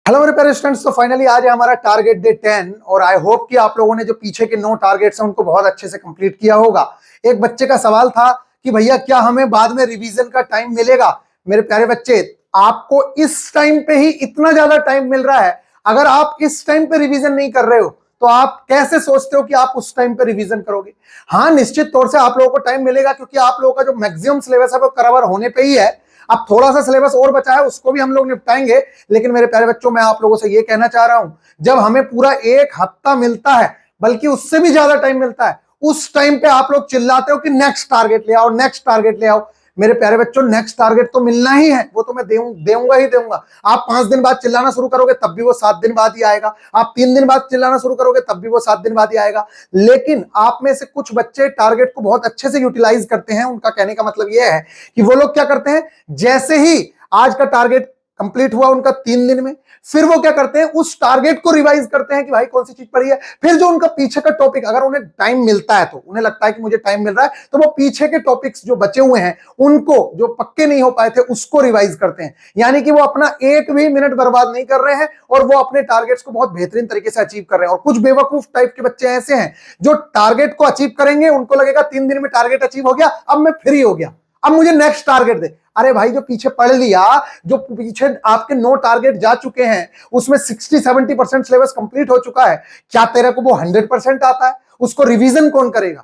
Hello मेरे प्यारे students, तो फाइनली आज है हमारा टारगेट डे 10 और आई होप कि आप लोगों ने जो पीछे के 9 टारगेट्स हैं उनको बहुत अच्छे से कंप्लीट किया होगा। एक बच्चे का सवाल था कि भैया क्या हमें बाद में रिवीजन का टाइम मिलेगा। मेरे प्यारे बच्चे, आपको इस टाइम पे ही इतना ज्यादा टाइम मिल रहा है। अगर आप इस टाइम पे रिवीजन नहीं कर रहे हो तो आप कैसे सोचते हो कि आप उस टाइम पे रिवीजन करोगे। हाँ, निश्चित तौर से आप लोगों को टाइम मिलेगा क्योंकि आप लोगों का जो मैक्सिमम सिलेबस है वो कवर होने पे ही है। अब थोड़ा सा सिलेबस और बचा है, उसको भी हम लोग निपटाएंगे। लेकिन मेरे प्यारे बच्चों, मैं आप लोगों से ये कहना चाह रहा हूं, जब हमें पूरा एक हफ्ता मिलता है, बल्कि उससे भी ज्यादा टाइम मिलता है, उस टाइम पे आप लोग चिल्लाते हो कि नेक्स्ट टारगेट ले आओ, नेक्स्ट टारगेट ले आओ। मेरे प्यारे बच्चों, नेक्स्ट टारगेट तो मिलना ही है, वो तो मैं देऊंगा ही देऊंगा। आप 5 दिन बाद चिल्लाना शुरू करोगे तब भी वो 7 दिन बाद ही आएगा। आप 3 दिन बाद चिल्लाना शुरू करोगे तब भी वो 7 दिन बाद ही आएगा। लेकिन आप में से कुछ बच्चे टारगेट को बहुत अच्छे से यूटिलाइज करते हैं। उनका कहने का मतलब यह है कि वो लोग क्या करते हैं, जैसे ही आज का टारगेट कंप्लीट हुआ उनका 3 दिन में, फिर वो क्या करते हैं, उस टारगेट को रिवाइज करते हैं कि भाई कौन सी चीज पड़ी है। फिर जो उनका पीछे का टॉपिक, अगर उन्हें टाइम मिलता है तो उन्हें लगता है कि मुझे टाइम मिल रहा है, तो वो पीछे के टॉपिक्स जो बचे हुए हैं उनको, जो पक्के नहीं हो पाए थे, उसको रिवाइज करते हैं। यानी कि वो अपना एक भी मिनट बर्बाद नहीं कर रहे हैं और वो अपने टारगेट्स को बहुत बेहतरीन तरीके से अचीव कर रहे हैं। और कुछ बेवकूफ टाइप के बच्चे ऐसे हैं जो टारगेट को अचीव करेंगे, उनको लगेगा 3 दिन में टारगेट अचीव हो गया, अब मैं फ्री हो गया, अब मुझे नेक्स्ट टारगेट दे। अरे भाई, जो पीछे पढ़ लिया, जो पीछे आपके 9 टारगेट जा चुके हैं, उसमें 60-70% सिलेबस कंप्लीट हो चुका है, क्या तेरे को वो 100% आता है? उसको रिवीजन कौन करेगा?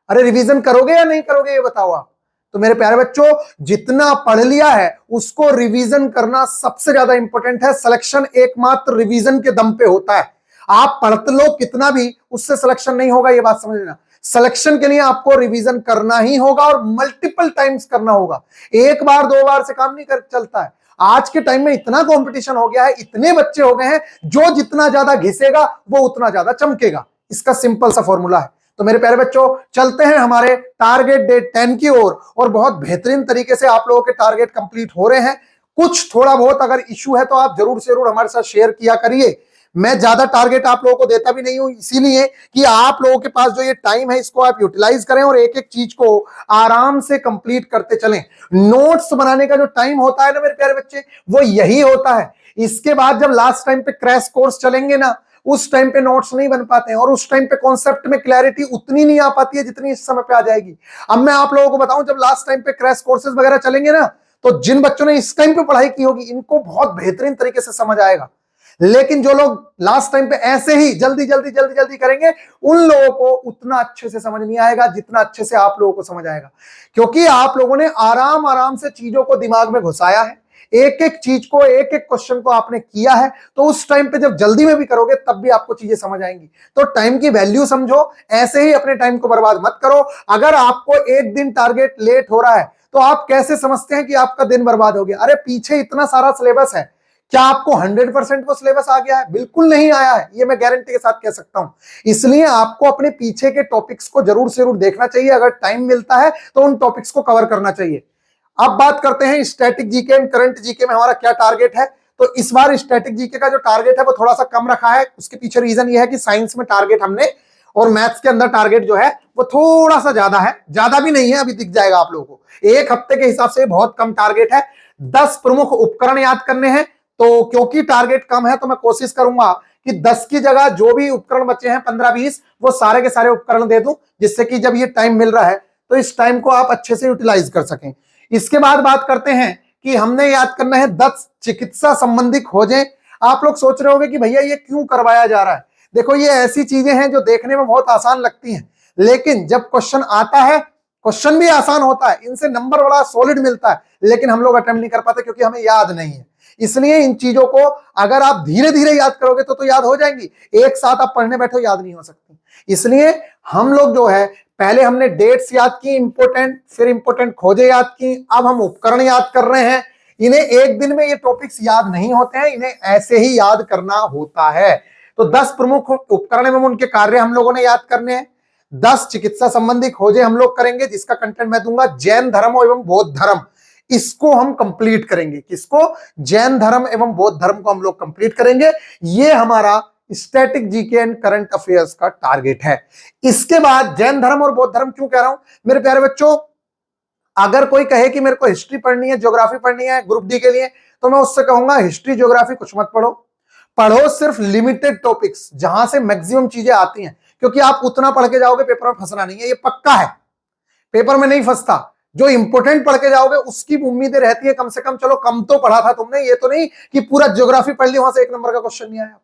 अरे रिवीजन करोगे या नहीं करोगे, ये बताओ आप। तो मेरे प्यारे बच्चों, जितना पढ़ लिया है उसको रिवीजन करना सबसे ज्यादा इंपॉर्टेंट है। सिलेक्शन एकमात्र रिवीजन के दम पे होता है। आप पढ़ते लो कितना भी, उससे सिलेक्शन नहीं होगा, ये बात समझ लेना। सिलेक्शन के लिए आपको रिवीजन करना ही होगा और मल्टीपल टाइम्स करना होगा। एक बार दो बार से काम नहीं कर चलता है। आज के टाइम में इतना कंपटीशन हो गया है, इतने बच्चे हो गए हैं, जो जितना ज्यादा घिसेगा वो उतना ज्यादा चमकेगा। इसका सिंपल सा फॉर्मूला है। तो मेरे प्यारे बच्चों, चलते हैं हमारे टारगेट डे 10 की ओर और बहुत बेहतरीन तरीके से आप लोगों के टारगेट कंप्लीट हो रहे हैं। कुछ थोड़ा बहुत अगर इश्यू है तो आप जरूर से जरूर हमारे साथ शेयर किया करिए। मैं ज्यादा टारगेट आप लोगों को देता भी नहीं हूं, इसीलिए कि आप लोगों के पास जो ये टाइम है इसको आप यूटिलाइज करें और एक एक चीज को आराम से कंप्लीट करते चलें। नोट्स बनाने का जो टाइम होता है ना मेरे प्यारे बच्चे, वो यही होता है। इसके बाद जब लास्ट टाइम पे क्रैश कोर्स चलेंगे ना, उस टाइम पे नोट्स नहीं बन पाते हैं और उस टाइम पे कॉन्सेप्ट में क्लैरिटी उतनी नहीं आ पाती है जितनी इस समय पे आ जाएगी। अब मैं आप लोगों को बताऊं, जब लास्ट टाइम पे क्रैश कोर्सेज वगैरह चलेंगे ना, तो जिन बच्चों ने इस टाइम पे पढ़ाई की होगी इनको बहुत बेहतरीन तरीके से समझ आएगा। लेकिन जो लोग लास्ट टाइम पे ऐसे ही जल्दी जल्दी जल्दी जल्दी करेंगे, उन लोगों को उतना अच्छे से समझ नहीं आएगा जितना अच्छे से आप लोगों को समझ आएगा। क्योंकि आप लोगों ने आराम आराम से चीजों को दिमाग में घुसाया है, एक एक चीज को, एक एक क्वेश्चन को आपने किया है। तो उस टाइम पे जब जल्दी में भी करोगे तब भी आपको चीजें समझ आएंगी। तो टाइम की वैल्यू समझो, ऐसे ही अपने टाइम को बर्बाद मत करो। अगर आपको एक दिन टारगेट लेट हो रहा है तो आप कैसे समझते हैं कि आपका दिन बर्बाद हो गया? अरे पीछे इतना सारा सिलेबस है, क्या आपको 100% वो सिलेबस आ गया है? बिल्कुल नहीं आया है, ये मैं गारंटी के साथ कह सकता हूं। इसलिए आपको अपने पीछे के टॉपिक्स को जरूर से जरूर देखना चाहिए। अगर टाइम मिलता है तो उन टॉपिक्स को कवर करना चाहिए। अब बात करते हैं static GK and current GK में हमारा क्या टारगेट है। तो इस बार स्टैटिक जीके का जो टारगेट है वो थोड़ा सा कम रखा है। उसके पीछे रीजन ये है कि साइंस में टारगेट हमने, और मैथ्स के अंदर टारगेट जो है वो थोड़ा सा ज्यादा है। ज्यादा भी नहीं है, अभी दिख जाएगा आप लोगों को। एक हफ्ते के हिसाब से बहुत कम टारगेट है। 10 प्रमुख उपकरण याद करने हैं। तो क्योंकि टारगेट कम है तो मैं कोशिश करूंगा कि 10 की जगह जो भी उपकरण बचे हैं 15-20, वो सारे के सारे उपकरण दे दूं, जिससे कि जब ये टाइम मिल रहा है तो इस टाइम को आप अच्छे से यूटिलाइज कर सकें। इसके बाद बात करते हैं कि हमने याद करना है 10 चिकित्सा संबंधी खोजें। आप लोग सोच रहे होंगे कि भैया ये क्यों करवाया जा रहा है। देखो, ये ऐसी चीजें हैं जो देखने में बहुत आसान लगती हैं, लेकिन जब क्वेश्चन आता है, क्वेश्चन भी आसान होता है, इनसे नंबर बड़ा सॉलिड मिलता है, लेकिन हम लोग अटेम्प्ट नहीं कर पाते क्योंकि हमें याद नहीं है। इसलिए इन चीजों को अगर आप धीरे धीरे याद करोगे तो याद हो जाएंगी। एक साथ आप पढ़ने बैठो, याद नहीं हो सकती। इसलिए हम लोग जो है, पहले हमने डेट्स याद की इंपोर्टेंट, फिर इंपोर्टेंट खोजे याद की, अब हम उपकरण याद कर रहे हैं। इन्हें एक दिन में ये टॉपिक्स याद नहीं होते हैं, इन्हें ऐसे ही याद करना होता है। तो 10 प्रमुख उपकरण एवं उनके कार्य हम लोगों ने याद करने हैं। 10 चिकित्सा संबंधी खोजे हम लोग करेंगे, जिसका कंटेंट मैं दूंगा जैन धर्म एवं बौद्ध धर्म। इसको हम कंप्लीट करेंगे। किसको? जैन धर्म एवं बौद्ध धर्म को हम लोग कंप्लीट करेंगे। ये हमारा static GK and current affairs का टारगेट है। इसके बाद जैन धर्म और बौद्ध धर्म क्यों कह रहा हूं मेरे प्यारे बच्चों, अगर कोई कहे कि मेरे को हिस्ट्री पढ़नी है, ज्योग्राफी पढ़नी है ग्रुप डी के लिए, तो मैं उससे कहूंगा हिस्ट्री ज्योग्राफी कुछ मत पढ़ो। पढ़ो सिर्फ लिमिटेड टॉपिक्स जहां से मैक्सिमम चीजें आती हैं, क्योंकि आप उतना पढ़ के जाओगे पेपर में फंसना नहीं है, ये पक्का है, पेपर में नहीं फंसता। जो इंपोर्टेंट पढ़ के जाओगे उसकी उम्मीदें रहती है कम से कम, चलो कम तो पढ़ा था तुमने, ये तो नहीं कि पूरा ज्योग्राफी पढ़ ली वहां से 1 नंबर का क्वेश्चन नहीं आया,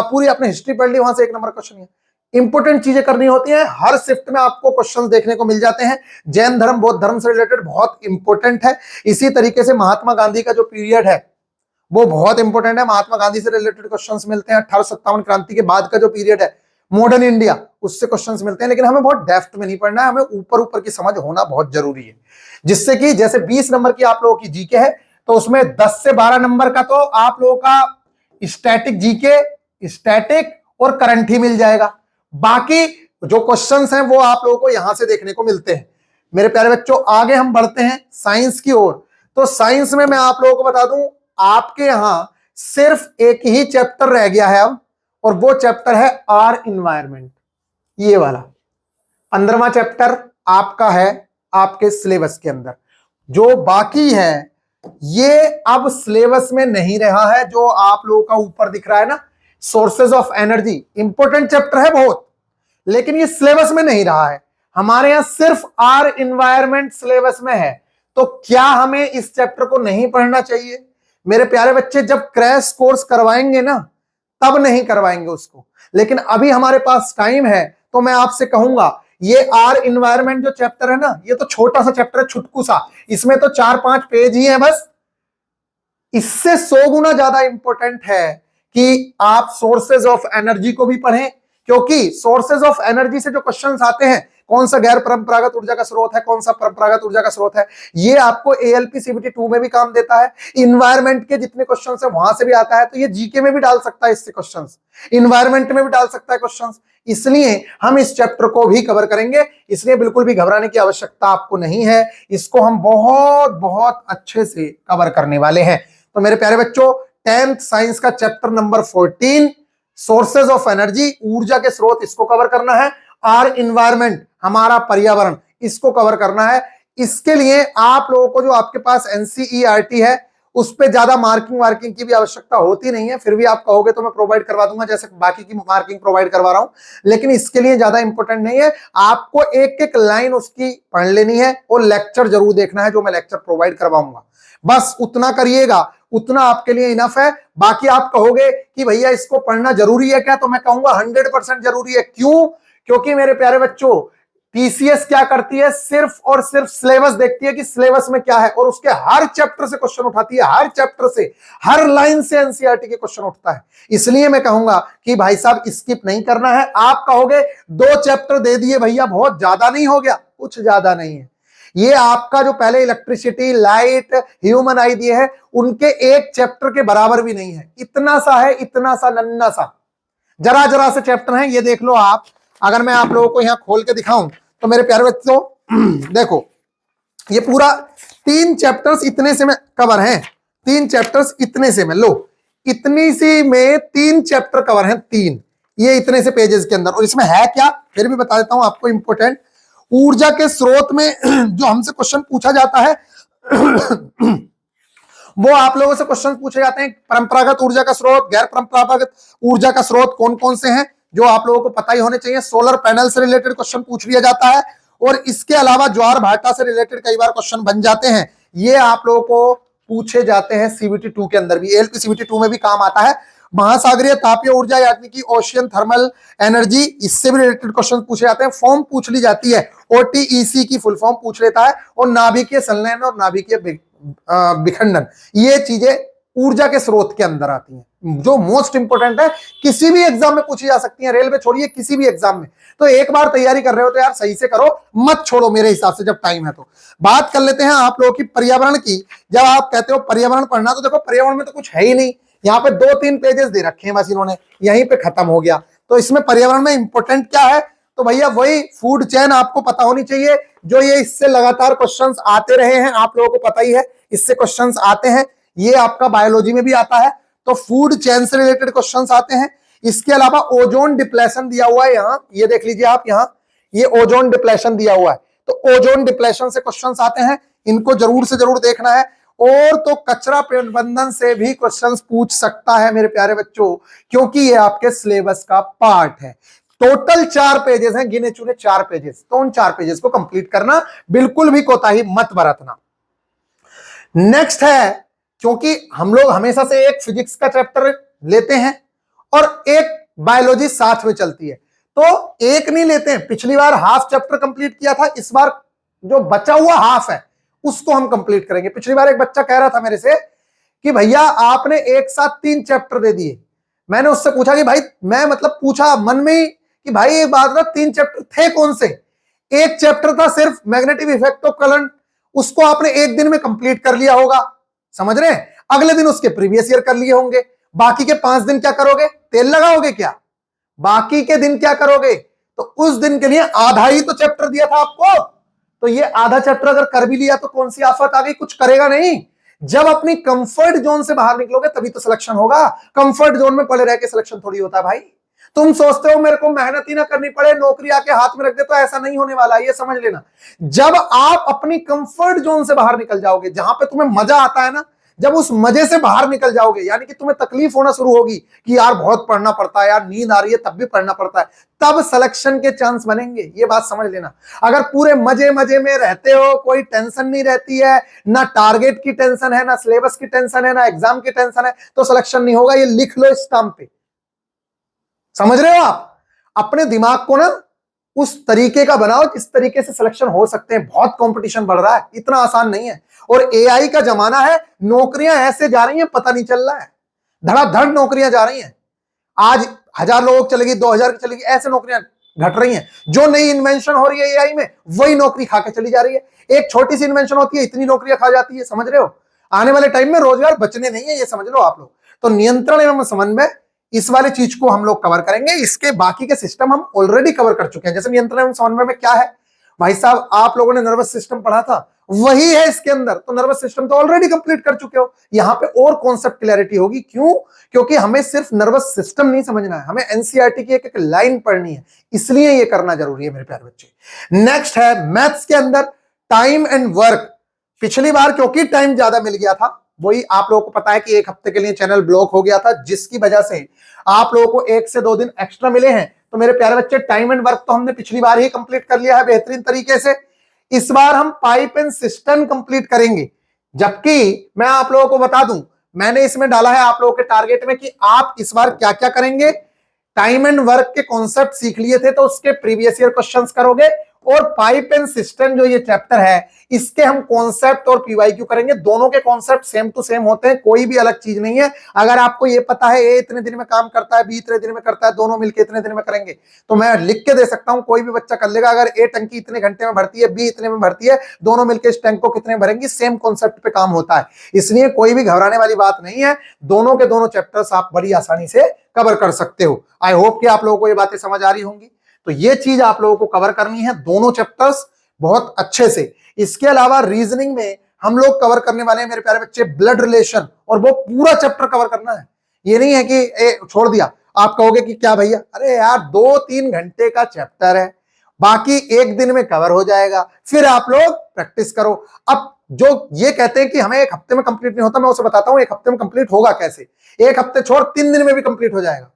पूरी अपने हिस्ट्री पढ़ ली वहां से 1 नंबर क्वेश्चन नहीं आया। इंपोर्टेंट चीजें करनी होती हैं, हर शिफ्ट में आपको क्वेश्चन देखने को मिल जाते हैं। जैन धर्म बौद्ध धर्म से रिलेटेड बहुत इंपॉर्टेंट है। इसी तरीके से महात्मा गांधी का जो पीरियड है वो बहुत इंपॉर्टेंट है, महात्मा गांधी से रिलेटेड क्वेश्चंस मिलते हैं। 1857 क्रांति के बाद का जो पीरियड है मॉडर्न इंडिया, उससे क्वेश्चंस मिलते हैं, लेकिन हमें बहुत डेप्थ में नहीं पढ़ना है, हमें ऊपर ऊपर की समझ होना बहुत जरूरी है। जिससे कि जैसे 20 नंबर की आप लोगों की जीके है, तो उसमें 10 से 12 नंबर का तो आप लोगों का स्टैटिक जीके, स्टैटिक और करंट ही मिल जाएगा। बाकी जो क्वेश्चंस हैं वो आप लोगों को यहां से देखने को मिलते हैं। मेरे प्यारे बच्चों, आगे हम बढ़ते हैं साइंस की ओर। तो साइंस में मैं आप लोगों को बता दूं, आपके यहां सिर्फ एक ही चैप्टर रह गया है अब, और वो चैप्टर है आर इन्वायरमेंट, ये वाला 15वां चैप्टर आपका है आपके सिलेबस के अंदर। जो बाकी है ये अब सिलेबस में नहीं रहा है, जो आप लोगों का ऊपर दिख रहा है ना, sources of energy, important chapter है बहुत, लेकिन ये सिलेबस में नहीं रहा है। हमारे यहां सिर्फ आर इन्वायरमेंट सिलेबस में है। तो क्या हमें इस चैप्टर को नहीं पढ़ना चाहिए? मेरे प्यारे बच्चे, जब क्रैश कोर्स करवाएंगे ना तब नहीं करवाएंगे उसको, लेकिन अभी हमारे पास टाइम है, तो मैं आपसे कहूंगा ये आर इन्वायरमेंट जो चैप्टर है ना, ये तो छोटा सा चैप्टर है, छुटकू सा, इसमें तो 4-5 पेज ही है बस। इससे 100 गुना ज्यादा इंपॉर्टेंट है कि आप सोर्सेज ऑफ एनर्जी को भी पढ़ें, क्योंकि सोर्सेज ऑफ एनर्जी से जो क्वेश्चंस आते हैं, कौन सा गैर परंपरागत ऊर्जा का स्रोत है, कौन सा परंपरागत ऊर्जा का स्रोत है, ये आपको एएलपी सीबीटी 2 में भी काम देता है। इन्वायरमेंट के जितने क्वेश्चंस है वहां से भी आता है, तो ये जीके में भी डाल सकता है इससे क्वेश्चंस, इन्वायरमेंट में भी डाल सकता है क्वेश्चंस। इसलिए हम इस चैप्टर को भी कवर करेंगे, इसलिए बिल्कुल भी घबराने की आवश्यकता आपको नहीं है, इसको हम बहुत बहुत अच्छे से कवर करने वाले हैं। तो मेरे प्यारे बच्चों, 10th साइंस का chapter number 14 sources of energy, ऊर्जा के स्रोत, इसको कवर करना है। आर इन्वायरमेंट, हमारा पर्यावरण, इसको कवर करना है। इसके लिए आप लोगों को जो आपके पास एनसीईआरटी है उस पे ज्यादा मार्किंग की भी आवश्यकता होती नहीं है, फिर भी आप कहोगे तो मैं प्रोवाइड करवा दूंगा जैसे बाकी की मार्किंग प्रोवाइड करवा रहा हूं, लेकिन इसके लिए ज्यादा इंपॉर्टेंट नहीं है। आपको एक एक लाइन उसकी पढ़ लेनी है और लेक्चर जरूर देखना है जो मैं लेक्चर प्रोवाइड करवाऊंगा, बस उतना करिएगा, उतना आपके लिए इनफ है। बाकी आप कहोगे कि भैया इसको पढ़ना जरूरी है क्या, तो मैं कहूंगा 100% जरूरी है। क्यों? क्योंकि मेरे प्यारे बच्चों, टीसीएस क्या करती है, सिर्फ और सिर्फ सिलेबस देखती है कि सिलेबस में क्या है, और उसके हर चैप्टर से क्वेश्चन उठाती है, हर चैप्टर से, हर लाइन से एनसीईआरटी के क्वेश्चन उठता है। इसलिए मैं कहूंगा कि भाई साहब स्किप नहीं करना है। आप कहोगे 2 चैप्टर दे दिए भैया, बहुत ज्यादा नहीं हो गया? कुछ ज्यादा नहीं है। ये आपका जो पहले इलेक्ट्रिसिटी, लाइट, ह्यूमन आई दिए हैं, उनके एक चैप्टर के बराबर भी नहीं है। इतना सा है, इतना सा नन्ना सा, जरा जरा से चैप्टर है। ये देख लो आप, अगर मैं आप लोगों को यहां खोल के दिखाऊं तो मेरे प्यारे बच्चों देखो, ये पूरा 3 चैप्टर्स इतने से में कवर हैं, 3 चैप्टर्स इतने से में, लो इतनी सी में 3 चैप्टर कवर हैं, 3, ये इतने से पेजेस के अंदर। और इसमें है क्या, फिर भी बता देता हूं आपको, इंपॉर्टेंट ऊर्जा के स्रोत में जो हमसे क्वेश्चन पूछा जाता है वो आप लोगों से क्वेश्चन पूछे जाते हैं। परंपरागत ऊर्जा का स्रोत, गैर परंपरागत ऊर्जा का स्रोत कौन कौन से हैं, जो आप लोगों को पता ही होने चाहिए। सोलर पैनल से रिलेटेड क्वेश्चन पूछ लिया जाता है, और इसके अलावा ज्वार भाटा से रिलेटेड कई बार क्वेश्चन बन जाते हैं। ये आप लोगों को पूछे जाते हैं सीबीटी 2 के अंदर भी, एलपी सीबीटी 2 में भी काम आता है। महासागरीय तापीय ऊर्जा यानी कि ओशियन थर्मल एनर्जी, इससे भी रिलेटेड क्वेश्चन पूछे जाते हैं। फॉर्म पूछ ली जाती है, ओटीईसी की फुल फॉर्म पूछ लेता है, और नाभिकीय संलयन और नाभिकीय विखंडन, ये चीजें ऊर्जा के स्रोत के अंदर आती हैं, जो मोस्ट इंपोर्टेंट है, किसी भी एग्जाम में पूछी जा सकती है, रेलवे छोड़िए किसी भी एग्जाम में। तो एक बार तैयारी कर रहे हो तो यार सही से करो, मत छोड़ो मेरे हिसाब से, जब टाइम है तो। बात कर लेते हैं आप लोगों की पर्यावरण की। जब आप कहते हो पर्यावरण पढ़ना, तो देखो पर्यावरण में तो कुछ है ही नहीं, यहाँ पे 2-3 पेजेस दे रखे हैं बस इन्होंने, यहीं पे खत्म हो गया। तो इसमें पर्यावरण में इंपॉर्टेंट क्या है, तो भैया वही फूड चेन आपको पता होनी चाहिए, जो ये इससे लगातार क्वेश्चंस आते रहे हैं, आप लोगों को पता ही है इससे क्वेश्चंस आते हैं। ये आपका बायोलॉजी में भी आता है, तो फूड चेन से रिलेटेड क्वेश्चंस आते हैं। इसके अलावा ओजोन डिप्लेशन दिया हुआ है यहाँ, ये देख लीजिए आप, यहाँ ये ओजोन डिप्लेशन दिया हुआ है, तो ओजोन डिप्लेशन से क्वेश्चंस आते हैं, इनको जरूर से जरूर देखना है। और तो कचरा प्रबंधन से भी क्वेश्चंस पूछ सकता है मेरे प्यारे बच्चों, क्योंकि ये आपके सिलेबस का पार्ट है। टोटल 4 पेजेस हैं, गिने चुने 4 पेजेस, तो उन 4 पेजेस को कंप्लीट करना, बिल्कुल भी कोताही मत बरतना। नेक्स्ट है, क्योंकि हम लोग हमेशा से एक फिजिक्स का चैप्टर लेते हैं और एक बायोलॉजी साथ में चलती है, तो एक नहीं लेते हैं। पिछली बार हाफ चैप्टर कंप्लीट किया था, इस बार जो बचा हुआ हाफ है उसको हम कंप्लीट करेंगे। पिछली बार एक बच्चा कह रहा था मेरे से कि भैया आपने एक साथ 3 चैप्टर दे दिए। मैंने उससे पूछा कि भाई, मैं मतलब पूछा मन में ही कि भाई एक बात ना, 3 चैप्टर थे कौन से? एक चैप्टर था सिर्फ मैग्नेटिक इफेक्ट ऑफ करंट, उसको आपने एक दिन में कंप्लीट कर लिया होगा, समझ रहे हैं? अगले दिन उसके प्रीवियस ईयर कर लिए होंगे। बाकी के 5 दिन क्या करोगे? तेल लगाओगे क्या? बाकी के दिन क्या करोगे? तो उस दिन के लिए आधा ही तो चैप्टर दिया था आपको, तो ये आधा चैप्टर अगर कर भी लिया तो कौन सी आफत आ गई? कुछ करेगा नहीं। जब अपनी कंफर्ट जोन से बाहर निकलोगे तभी तो सिलेक्शन होगा। कंफर्ट जोन में पड़े रह के सिलेक्शन थोड़ी होता है भाई। तुम सोचते हो मेरे को मेहनत ही ना करनी पड़े, नौकरी आके हाथ में रख दे, तो ऐसा नहीं होने वाला, ये समझ लेना। जब आप अपनी कंफर्ट जोन से बाहर निकल जाओगे, जहां पे तुम्हें मजा आता है ना, जब उस मजे से बाहर निकल जाओगे, यानी कि तुम्हें तकलीफ होना शुरू होगी कि यार बहुत पढ़ना पड़ता है, यार नींद आ रही है तब भी पढ़ना पड़ता है, तब सिलेक्शन के चांस बनेंगे, ये बात समझ लेना। अगर पूरे मजे मजे में रहते हो, कोई टेंशन नहीं रहती है, ना टारगेट की टेंशन है, ना सिलेबस की टेंशन है, ना एग्जाम की टेंशन है, तो सिलेक्शन नहीं होगा। ये लिख लो स्टैंप पे, समझ रहे हो आप? अपने दिमाग को ना उस तरीके का बनाओ जिस तरीके से सिलेक्शन हो सकते हैं। बहुत कंपटीशन बढ़ रहा है, इतना आसान नहीं है, और एआई का जमाना है। नौकरियां ऐसे जा रही हैं, पता नहीं चल रहा है, धड़ाधड़ नौकरियां जा रही हैं। आज 1000 लोगों की चलेगी, 2000 की चलेगी, ऐसे नौकरियां घट रही हैं। जो नई इन्वेंशन हो रही है एआई में, वही नौकरी खा के चली जा रही है। एक छोटी सी इन्वेंशन होती है, इतनी नौकरियां खा जाती है, समझ रहे हो? आने वाले टाइम में रोजगार बचने नहीं है, ये समझ लो आप लोग। तो नियंत्रण एवं समन्वय, इस वाले चीज को हम लोग कवर करेंगे। इसके बाकी के सिस्टम हम ऑलरेडी कवर कर चुके हैं। जैसे नियंत्रण एवं समन्वय में क्या है भाई साहब, आप लोगों ने नर्वस सिस्टम पढ़ा था, वही है इसके अंदर। तो नर्वस सिस्टम तो ऑलरेडी कंप्लीट कर चुके हो, यहां पे और कॉन्सेप्ट क्लैरिटी होगी। क्यों? क्योंकि हमें सिर्फ नर्वस सिस्टम नहीं समझना है, हमें एनसीईआरटी की एक एक लाइन पढ़नी है, इसलिए ये करना जरूरी है मेरे प्यारे बच्चे। नेक्स्ट है मैथ्स के अंदर टाइम एंड वर्क। पिछली बार क्योंकि टाइम ज्यादा मिल गया था, वही आप लोगों को पता है कि 1 हफ्ते के लिए चैनल ब्लॉक हो गया था, जिसकी वजह से आप लोगों को 1 से 2 दिन एक्स्ट्रा मिले हैं। तो मेरे प्यारे बच्चे, टाइम एंड वर्क तो हमने पिछली बार ही कंप्लीट कर लिया है बेहतरीन तरीके से। इस बार हम पाइप एंड सिस्टम कंप्लीट करेंगे। जबकि मैं आप लोगों को बता दूं, मैंने इसमें डाला है आप लोगों के टारगेट में कि आप इस बार क्या क्या करेंगे। टाइम एंड वर्क के कॉन्सेप्ट सीख लिए थे तो उसके प्रीवियस ईयर क्वेश्चंस करोगे, और पाइप एंड सिस्टम जो ये चैप्टर है, इसके हम कॉन्सेप्ट और पीवाईक्यू करेंगे। दोनों के कॉन्सेप्ट सेम टू सेम होते हैं, कोई भी अलग चीज नहीं है। अगर आपको ये पता है ए इतने दिन में काम करता है, बी इतने दिन में करता है, दोनों मिलकर इतने दिन में करेंगे, तो मैं लिख के दे सकता हूं, कोई भी बच्चा कर लेगा। अगर ए टंकी इतने घंटे में भरती है, बी इतने में भरती है, दोनों मिलकर इस टैंक को कितने भरेंगे, सेम कॉन्सेप्ट पे काम होता है। इसलिए कोई भी घबराने वाली बात नहीं है, दोनों के दोनों चैप्टर्स आप बड़ी आसानी से कवर कर सकते हो। आई होप कि आप लोगों को ये बातें समझ आ रही होंगी। तो ये चीज आप लोगों को कवर करनी है, दोनों चैप्टर्स बहुत अच्छे से। इसके अलावा रीजनिंग में हम लोग कवर करने वाले हैं मेरे प्यारे बच्चे ब्लड रिलेशन, और वो पूरा चैप्टर कवर करना है। ये नहीं है कि छोड़ दिया। आप कहोगे कि क्या भैया, अरे यार 2-3 घंटे का चैप्टर है, बाकी एक दिन में कवर हो जाएगा, फिर आप लोग प्रैक्टिस करो। अब जो ये कहते हैं कि हमें 1 हफ्ते में कंप्लीट नहीं होता, मैं उसे बताता हूं 1 हफ्ते में कंप्लीट होगा कैसे। 1 हफ्ते छोड़ 3 दिन में भी कंप्लीट हो जाएगा।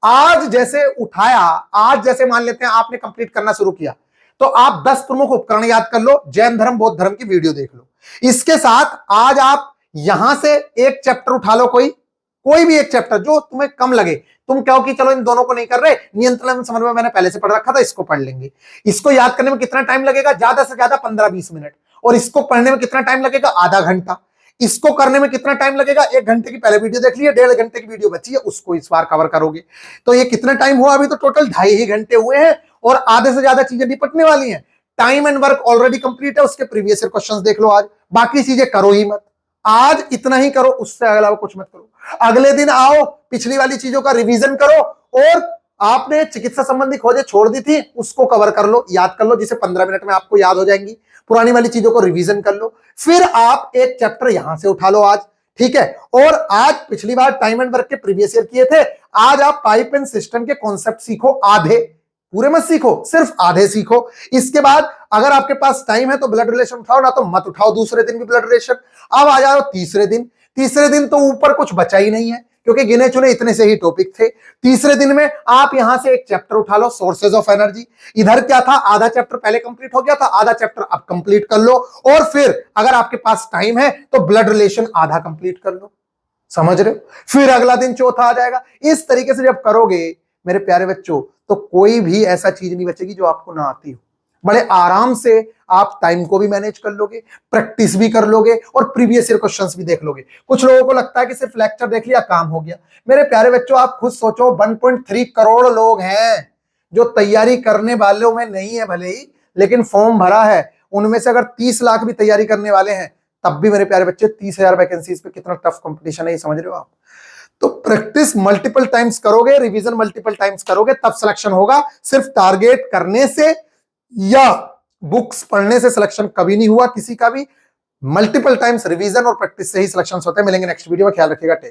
आज जैसे उठाया, आज जैसे मान लेते हैं आपने कंप्लीट करना शुरू किया, तो आप 10 प्रमुख उपकरण याद कर लो, जैन धर्म बौद्ध धर्म की वीडियो देख लो। इसके साथ आज आप यहां से एक चैप्टर उठा लो, कोई भी एक चैप्टर जो तुम्हें कम लगे। तुम कहो कि चलो इन दोनों को नहीं कर रहे, नियंत्रण समन्वय मैंने पहले से पढ़ रखा था, इसको पढ़ लेंगे। इसको याद करने में कितना टाइम लगेगा? ज्यादा से ज्यादा 15-20 मिनट। और इसको पढ़ने में कितना टाइम लगेगा? आधा घंटा। इसको करने में कितना टाइम लगेगा? 1 घंटे की पहले वीडियो देख लिए, 1.5 घंटे की वीडियो बची है, उसको इस बार कवर करोगे। तो ये कितना टाइम हुआ? अभी तो टोटल 2.5 ही घंटे हुए हैं, और आधे से ज्यादा चीजें निपटने वाली हैं। Time and work already complete है, उसके प्रीवियस ईयर क्वेश्चंस देख लो आज, बाकी चीजें करो ही मत। आज इतना ही करो, उससे अलावा कुछ मत करो। अगले दिन आओ, पिछली वाली चीजों का रिवीजन करो, और आपने चिकित्सा संबंधी खोजें छोड़ दी थी, उसको कवर कर लो, याद कर लो, जिसे 15 मिनट में आपको याद हो जाएंगी। पुरानी वाली चीजों को रिवीजन कर लो, फिर आप एक चैप्टर यहां से उठा लो आज, ठीक है। और आज पिछली बार टाइम एंड वर्क के प्रीवियस ईयर किए थे, आज आप पाइप एंड सिस्टम के कॉन्सेप्ट सीखो, आधे, पूरे मत सीखो, सिर्फ आधे सीखो। इसके बाद अगर आपके पास टाइम है तो ब्लड रिलेशन उठाओ, ना तो मत उठाओ दूसरे दिन भी ब्लड रिलेशन। अब आ जाओ तीसरे दिन। तीसरे दिन तो ऊपर कुछ बचा ही नहीं है, क्योंकि गिने चुने इतने से ही टॉपिक थे। तीसरे दिन में आप यहां से एक चैप्टर उठा लो, सोर्सेज ऑफ एनर्जी। इधर क्या था, आधा चैप्टर पहले कंप्लीट हो गया था, आधा चैप्टर अब कंप्लीट कर लो, और फिर अगर आपके पास टाइम है तो ब्लड रिलेशन आधा कंप्लीट कर लो। समझ रहे हो? फिर अगला दिन चौथा आ जाएगा। इस तरीके से जब करोगे मेरे प्यारे बच्चों, तो कोई भी ऐसा चीज नहीं बचेगी जो आपको ना आती हो। बड़े आराम से आप टाइम को भी मैनेज कर लोगे, प्रैक्टिस भी कर लोगे, और प्रीवियस ईयर क्वेश्चंस भी देख लोगे। कुछ लोगों को लगता है कि सिर्फ लेक्चर देख लिया काम हो गया। मेरे प्यारे बच्चों, आप खुद सोचो, 1.3 करोड़ लोग हैं जो तैयारी करने वालों में नहीं है भले ही, लेकिन फॉर्म भरा है। उनमें से अगर 30 लाख भी तैयारी करने वाले हैं, तब भी मेरे प्यारे बच्चे 30,000 वैकेंसीज पे कितना टफ कंपटीशन है, ये समझ रहे हो आप? तो प्रैक्टिस मल्टीपल टाइम्स करोगे, रिवीजन मल्टीपल टाइम्स करोगे, तब सिलेक्शन होगा। सिर्फ टारगेट करने से या बुक्स पढ़ने से सिलेक्शन कभी नहीं हुआ किसी का भी। मल्टीपल टाइम्स रिवीजन और प्रैक्टिस से ही सिलेक्शन होते हैं। मिलेंगे नेक्स्ट वीडियो में, ख्याल रखिएगा। टेक